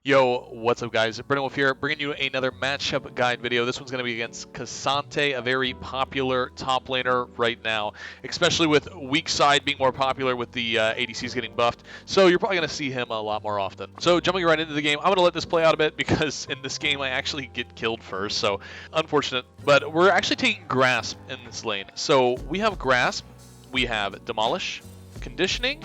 Yo, what's up guys? Brendan Wolf here, bringing you another matchup guide video. This one's going to be against K'Sante, a very popular top laner right now, especially with weak side being more popular with the ADCs getting buffed. So you're probably going to see him a lot more often. So jumping right into the game, I'm going to let this play out a bit because in this game I actually get killed first, so unfortunate. But we're actually taking Grasp in this lane. So we have Grasp, we have Demolish, Conditioning,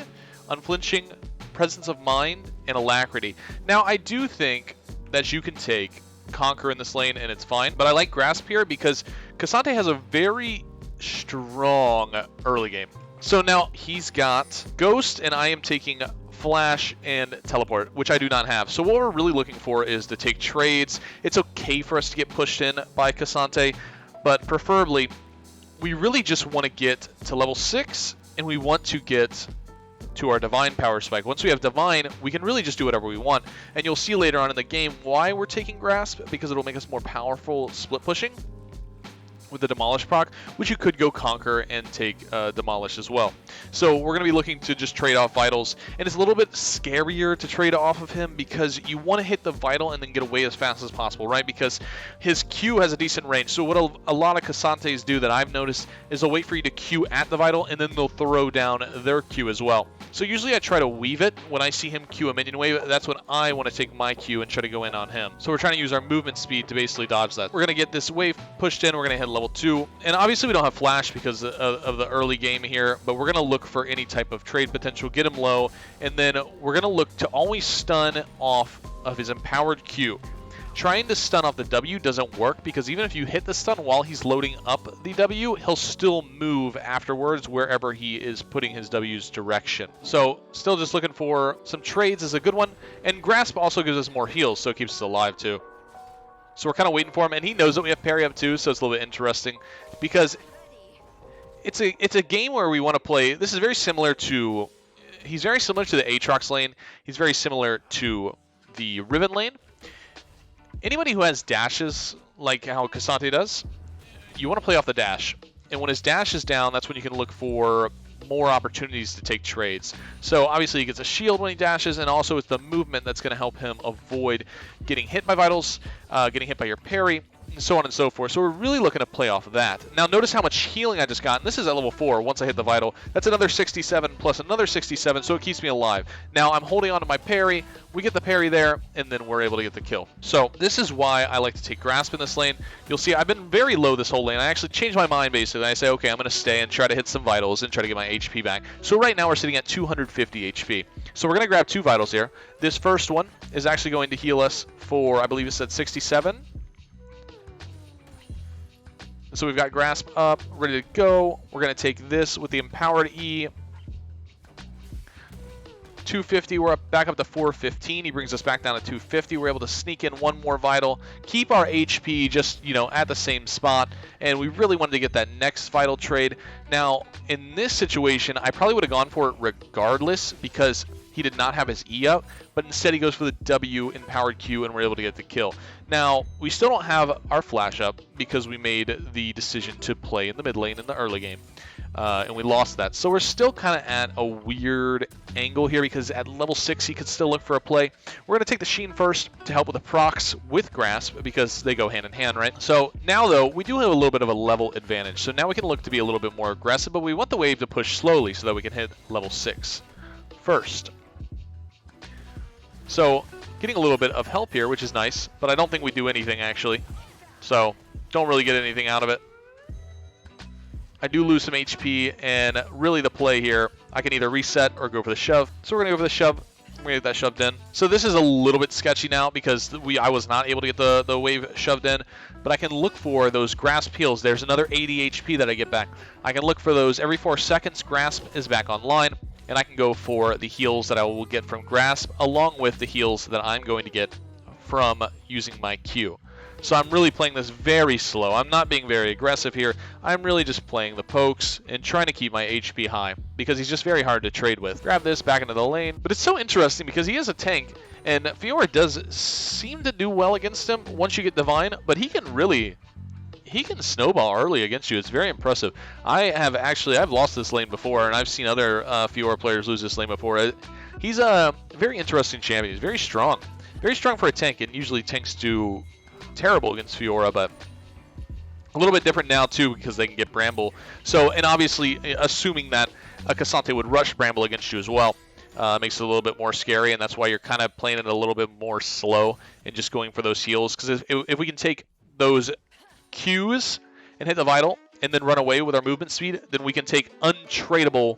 Unflinching, Presence of Mind, and Alacrity. Now, I do think that you can take Conquer in this lane and it's fine, but I like Grasp here because K'Sante has a very strong early game. So now he's got Ghost, and I am taking Flash and Teleport, which I do not have. So what we're really looking for is to take trades. It's okay for us to get pushed in by K'Sante, but preferably, we really just want to get to level 6, and we want to get to our Divine Power Spike. Once we have Divine, we can really just do whatever we want. And you'll see later on in the game why we're taking Grasp, because it'll make us more powerful split pushing with the Demolish proc, which you could go Conquer and take Demolish as well. So we're going to be looking to just trade off Vitals, and it's a little bit scarier to trade off of him because you want to hit the Vital and then get away as fast as possible, right? Because his Q has a decent range. So what a lot of K'Santes do that I've noticed is they'll wait for you to Q at the Vital, and then they'll throw down their Q as well. So usually I try to weave it. When I see him Q a minion wave, that's when I want to take my Q and try to go in on him. So we're trying to use our movement speed to basically dodge that. We're going to get this wave pushed in. We're going to hit level 2. And obviously we don't have Flash because of the early game here, but we're going to look for any type of trade potential, get him low, and then we're going to look to always stun off of his empowered Q. Trying to stun off the W doesn't work because even if you hit the stun while he's loading up the W, he'll still move afterwards wherever he is putting his W's direction. So still just looking for some trades is a good one. And Grasp also gives us more heals, so it keeps us alive too. So we're kind of waiting for him, and he knows that we have parry up too, so it's a little bit interesting because it's a game where we want to play. This is very similar to, he's very similar to the Aatrox lane. He's very similar to the Riven lane. Anybody who has dashes, like how K'Sante does, you want to play off the dash. And when his dash is down, that's when you can look for more opportunities to take trades. So obviously he gets a shield when he dashes, and also it's the movement that's going to help him avoid getting hit by Vitals, getting hit by your parry, and so on and so forth. So we're really looking to play off of that. Now notice how much healing I just got. And this is at level 4 once I hit the Vital. That's another 67 plus another 67, so it keeps me alive. Now I'm holding on to my parry. We get the parry there, and then we're able to get the kill. So this is why I like to take Grasp in this lane. You'll see I've been very low this whole lane. I actually changed my mind basically. I say, okay, I'm going to stay and try to hit some Vitals and try to get my HP back. So right now we're sitting at 250 HP. So we're going to grab 2 Vitals here. This first one is actually going to heal us for, I believe it said 67. So we've got Grasp up, ready to go. We're going to take this with the Empowered E. 250, we're back up to 415. He brings us back down to 250. We're able to sneak in one more Vital, keep our HP just, at the same spot, and we really wanted to get that next Vital trade. Now, in this situation, I probably would have gone for it regardless because he did not have his E out, but instead he goes for the W empowered Q, and we're able to get the kill. Now, we still don't have our Flash up because we made the decision to play in the mid lane in the early game. And we lost that. So we're still kind of at a weird angle here because at level 6 he could still look for a play. We're going to take the Sheen first to help with the procs with Grasp because they go hand in hand, right? So now though, we do have a little bit of a level advantage. So now we can look to be a little bit more aggressive, but we want the wave to push slowly so that we can hit level 6 first. So getting a little bit of help here, which is nice, but I don't think we do anything actually. So don't really get anything out of it. I do lose some HP, and really the play here, I can either reset or go for the shove. So we're going to go for the shove. We're going to get that shoved in. So this is a little bit sketchy now because I was not able to get the wave shoved in, but I can look for those Grasp heals. There's another 80 HP that I get back. I can look for those every 4 seconds. Grasp is back online, and I can go for the heals that I will get from Grasp along with the heals that I'm going to get from using my Q. So I'm really playing this very slow. I'm not being very aggressive here. I'm really just playing the pokes and trying to keep my HP high because he's just very hard to trade with. Grab this back into the lane. But it's so interesting because he is a tank, and Fiora does seem to do well against him once you get Divine, but he can snowball early against you. It's very impressive. I've lost this lane before, and I've seen other Fiora players lose this lane before. He's a very interesting champion. He's very strong. Very strong for a tank, and usually tanks do terrible against Fiora, but a little bit different now too because they can get Bramble. So, and obviously, assuming that a Cassante would rush Bramble against you as well, makes it a little bit more scary, and that's why you're kind of playing it a little bit more slow and just going for those heals. Because if we can take those Qs and hit the Vital and then run away with our movement speed, then we can take untradeable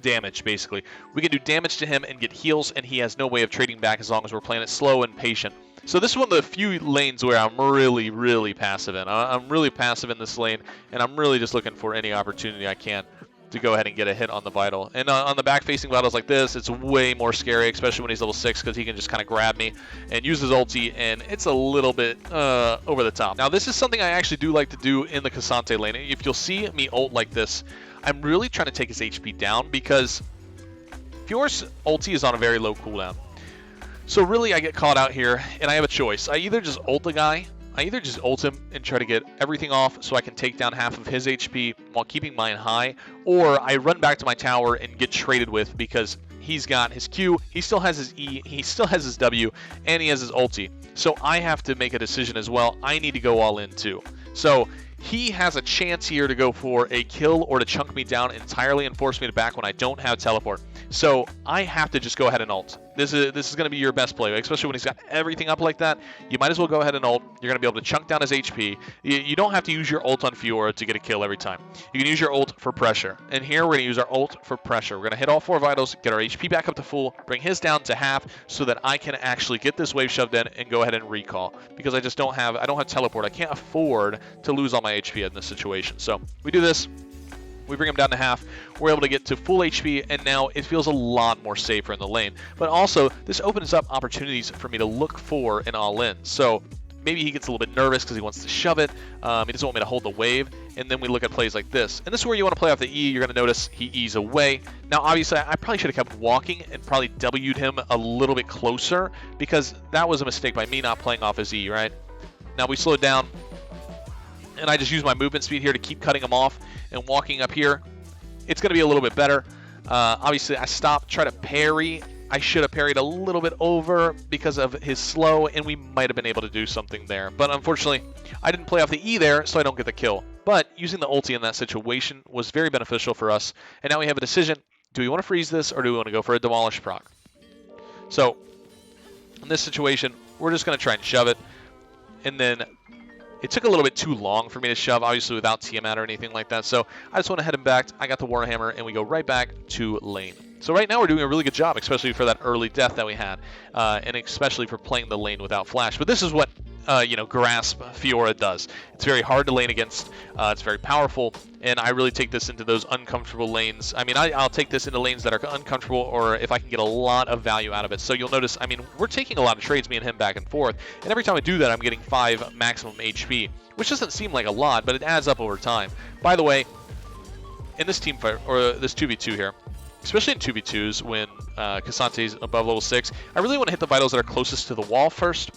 damage, basically. We can do damage to him and get heals, and he has no way of trading back as long as we're playing it slow and patient. So this is one of the few lanes where I'm really, really passive in. I'm really passive in this lane, and I'm really just looking for any opportunity I can to go ahead and get a hit on the Vital. And on the back-facing Vitals like this, it's way more scary, especially when he's level 6, because he can just kind of grab me and use his ulti, and it's a little bit over the top. Now, this is something I actually do like to do in the Cassante lane. If you'll see me ult like this, I'm really trying to take his HP down, because Fiora's ulti is on a very low cooldown. So really, I get caught out here, and I have a choice. I either just ult the guy, I either just ult him and try to get everything off so I can take down half of his HP while keeping mine high, or I run back to my tower and get traded with because he's got his Q, he still has his E, he still has his W, and he has his ulti. So I have to make a decision as well. I need to go all in too. So he has a chance here to go for a kill or to chunk me down entirely and force me to back when I don't have teleport. So I have to just go ahead and ult. This is going to be your best play, especially when he's got everything up like that. You might as well go ahead and ult. You're going to be able to chunk down his HP. You don't have to use your ult on Fiora to get a kill every time. You can use your ult for pressure. And here we're going to use our ult for pressure. We're going to hit all 4 vitals, get our HP back up to full, bring his down to half so that I can actually get this wave shoved in and go ahead and recall. Because I don't have teleport. I can't afford to lose all my HP in this situation. So we do this. We bring him down to half, we're able to get to full HP, and now it feels a lot more safer in the lane. But also, this opens up opportunities for me to look for an all-in. So maybe he gets a little bit nervous because he wants to shove it, he doesn't want me to hold the wave, and then we look at plays like this. And this is where you want to play off the E. You're going to notice he E's away. Now, obviously, I probably should have kept walking and probably W'd him a little bit closer, because that was a mistake by me not playing off his E, right? Now we slowed down, and I just use my movement speed here to keep cutting him off and walking up here. It's going to be a little bit better. Obviously, I stopped, try to parry. I should have parried a little bit over because of his slow, and we might have been able to do something there. But unfortunately, I didn't play off the E there, so I don't get the kill. But using the ulti in that situation was very beneficial for us. And now we have a decision. Do we want to freeze this, or do we want to go for a demolish proc? So, in this situation, we're just going to try and shove it. And then it took a little bit too long for me to shove, obviously without Tiamat or anything like that. So I just went ahead and backed. I got the Warhammer, and we go right back to lane. So right now we're doing a really good job, especially for that early death that we had, and especially for playing the lane without flash. But this is what Grasp Fiora does. It's very hard to lane against. It's very powerful, and I really take this into those uncomfortable lanes. I mean, I'll take this into lanes that are uncomfortable, or if I can get a lot of value out of it. So you'll notice, I mean, we're taking a lot of trades, me and him, back and forth, and every time I do that, I'm getting 5 maximum HP, which doesn't seem like a lot, but it adds up over time. By the way, in this team fight, or this 2v2 here, especially in 2v2s when Cassante's above level 6, I really want to hit the vitals that are closest to the wall first,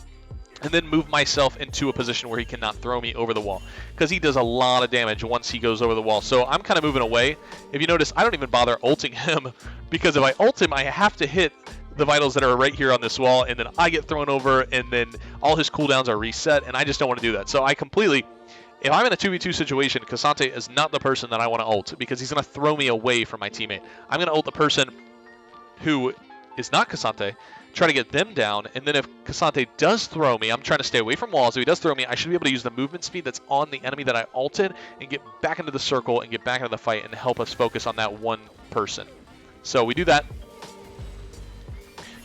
and then move myself into a position where he cannot throw me over the wall, because he does a lot of damage once he goes over the wall. So I'm kind of moving away. If you notice, I don't even bother ulting him, because if I ult him, I have to hit the vitals that are right here on this wall, and then I get thrown over, and then all his cooldowns are reset, and I just don't want to do that. So I completely... If I'm in a 2v2 situation, Cassante is not the person that I want to ult, because he's going to throw me away from my teammate. I'm going to ult the person who is not Cassante, try to get them down, and then if Cassante does throw me, I'm trying to stay away from walls. If he does throw me, I should be able to use the movement speed that's on the enemy that I ulted and get back into the circle and get back into the fight and help us focus on that one person. So we do that.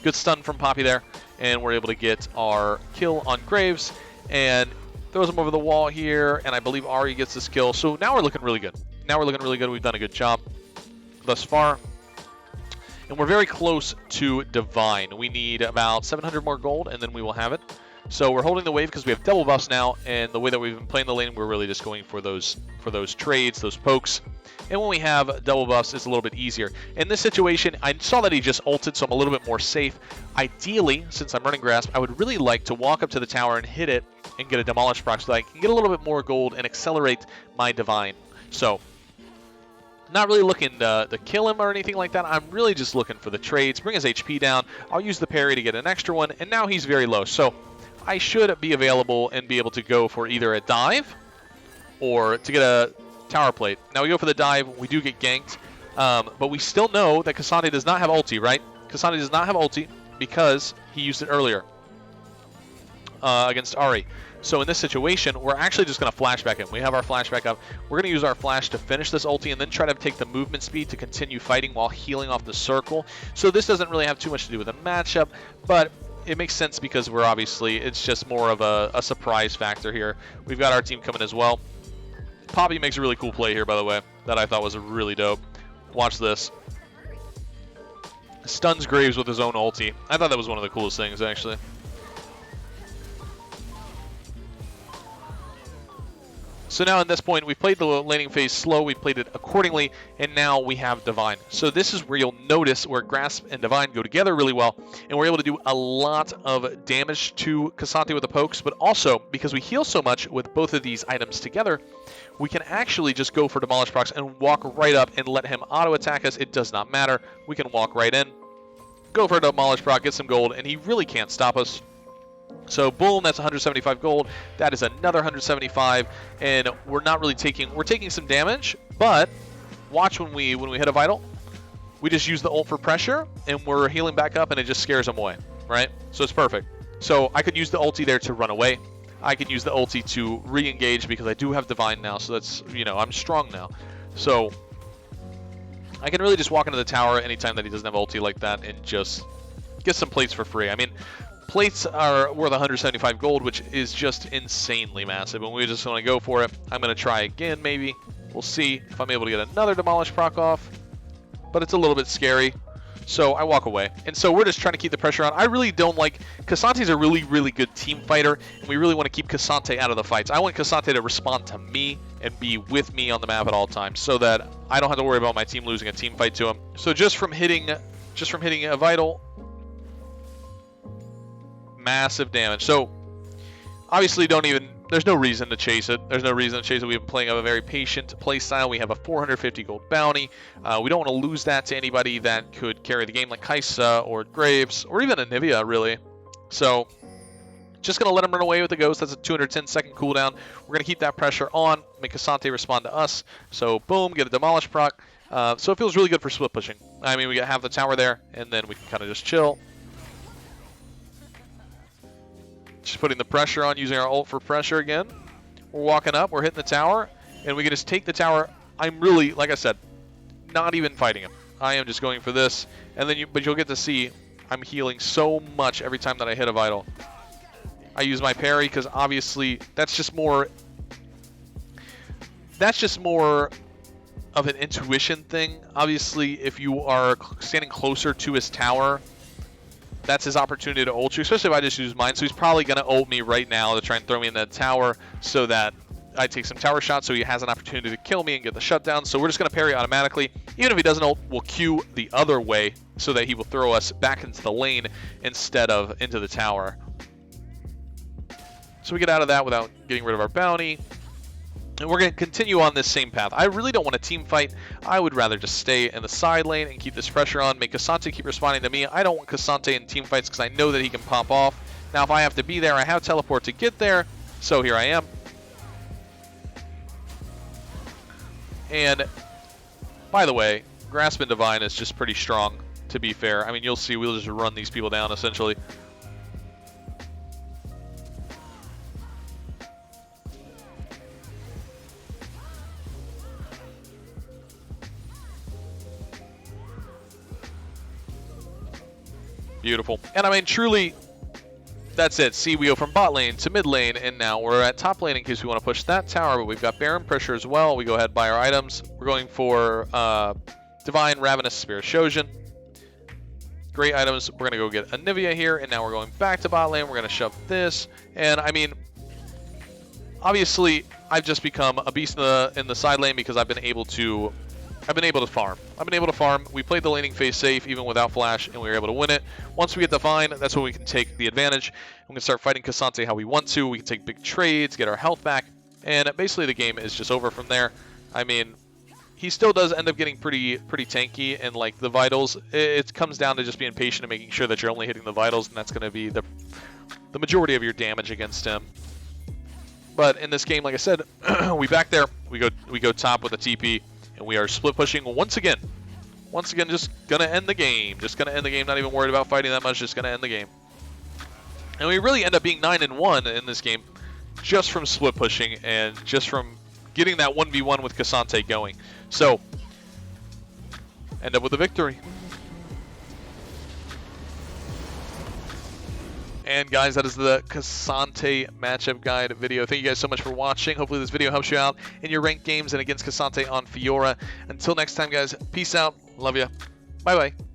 Good stun from Poppy there, and we're able to get our kill on Graves, and throws him over the wall here, and I believe Ari gets this kill. So now we're looking really good. Now we're looking really good. We've done a good job thus far. And we're very close to Divine. We need about 700 more gold, and then we will have it. So we're holding the wave because we have double buffs now, and the way that we've been playing the lane, we're really just going for those trades, those pokes. And when we have double buffs, it's a little bit easier. In this situation, I saw that he just ulted, so I'm a little bit more safe. Ideally, since I'm running Grasp, I would really like to walk up to the tower and hit it and get a demolish proc so that I can get a little bit more gold and accelerate my Divine. So Not really looking to kill him or anything like that. I'm really just looking for the trades, bring his HP down. I'll use the parry to get an extra one, and now he's very low. So I should be available and be able to go for either a dive or to get a tower plate. Now we go for the dive. We do get ganked, but we still know that Cassante does not have ulti, right? Cassante does not have ulti because he used it earlier against Ahri. So in this situation, we're actually just going to flashback him. We have our flashback up. We're going to use our flash to finish this ulti and then try to take the movement speed to continue fighting while healing off the circle. So this doesn't really have too much to do with the matchup, but it makes sense because we're obviously, it's just more of a surprise factor here. We've got our team coming as well. Poppy makes a really cool play here, by the way, that I thought was really dope. Watch this. Stuns Graves with his own ulti. I thought that was one of the coolest things, actually. So now at this point, we've played the laning phase slow, we played it accordingly, and now we have Divine. So this is where you'll notice where Grasp and Divine go together really well, and we're able to do a lot of damage to Cassante with the pokes, but also, because we heal so much with both of these items together, we can actually just go for Demolish procs and walk right up and let him auto-attack us. It does not matter. We can walk right in, go for a Demolish proc, get some gold, and he really can't stop us. So boom, that's 175 gold. That is another 175, and we're not really taking, we're taking some damage, but watch when we hit a vital, we just use the ult for pressure, and we're healing back up, and it just scares them away, right? So it's perfect. So I could use the ulti there to run away. I could use the ulti to re-engage because I do have Divine now, so that's, you know, I'm strong now. So I can really just walk into the tower anytime that he doesn't have ulti like that and just get some plates for free. I mean, plates are worth 175 gold, which is just insanely massive, and we just want to go for it. I'm going to try again, maybe. We'll see if I'm able to get another Demolish proc off, but it's a little bit scary, so I walk away. And so we're just trying to keep the pressure on. I really don't like... Cassante's a really, really good team fighter, and we really want to keep Cassante out of the fights. I want Cassante to respond to me and be with me on the map at all times so that I don't have to worry about my team losing a team fight to him. So just from hitting a vital... massive damage. So obviously there's no reason to chase it. There's no reason to chase it. We've been playing a very patient play style. We have a 450 gold bounty. We don't want to lose that to anybody that could carry the game like Kaisa or Graves or even Anivia, really. So just going to let him run away with the ghost. That's a 210 second cooldown. We're going to keep that pressure on, make Cassante respond to us. So boom, get a Demolish proc. So it feels really good for split pushing. I mean, we have the tower there, and then we can kind of just chill. Just putting the pressure on, using our ult for pressure again. We're walking up, we're hitting the tower, and we can just take the tower. I'm really, like I said, not even fighting him. I am just going for this, and then but you'll get to see I'm healing so much every time that I hit a vital. I use my parry because obviously that's just more of an intuition thing. Obviously, if you are standing closer to his tower, that's his opportunity to ult you, especially if I just use mine. So he's probably going to ult me right now to try and throw me in that tower so that I take some tower shots so he has an opportunity to kill me and get the shutdown. So we're just going to parry automatically. Even if he doesn't ult, we'll Q the other way so that he will throw us back into the lane instead of into the tower. So we get out of that without getting rid of our bounty. And we're going to continue on this same path. I really don't want a team fight. I would rather just stay in the side lane and keep this pressure on, make Cassante keep responding to me. I don't want Cassante in team fights because I know that he can pop off. Now, if I have to be there, I have teleport to get there. So here I am. And, by the way, Grasp and Divine is just pretty strong, to be fair. I mean, you'll see we'll just run these people down, essentially. Beautiful. And I mean, truly, that's it. See, we go from bot lane to mid lane, and now we're at top lane in case we want to push that tower, but we've got Baron pressure as well. We go ahead and buy our items. We're going for Divine, Ravenous, Spirit Shojin. Great items. We're going to go get Anivia here, and now we're going back to bot lane. We're going to shove this. And, I mean, obviously, I've just become a beast in the side lane because I've been able to farm. We played the laning phase safe even without flash, and we were able to win it. Once we get Divine, that's when we can take the advantage. We can start fighting Cassante how we want to. We can take big trades, get our health back, and basically the game is just over from there. I mean, he still does end up getting pretty tanky, and like the vitals, it comes down to just being patient and making sure that you're only hitting the vitals, and that's going to be the majority of your damage against him. But in this game, like I said, we back there, we go top with a TP, and we are split pushing once again. Once again, just gonna end the game. Just gonna end the game. Not even worried about fighting that much. Just gonna end the game. And we really end up being 9-1 in this game, just from split pushing and just from getting that 1v1 with Cassante going. So, end up with a victory. And guys, that is the Cassante matchup guide video. Thank you guys so much for watching. Hopefully this video helps you out in your ranked games and against Cassante on Fiora. Until next time, guys, peace out. Love ya. Bye-bye.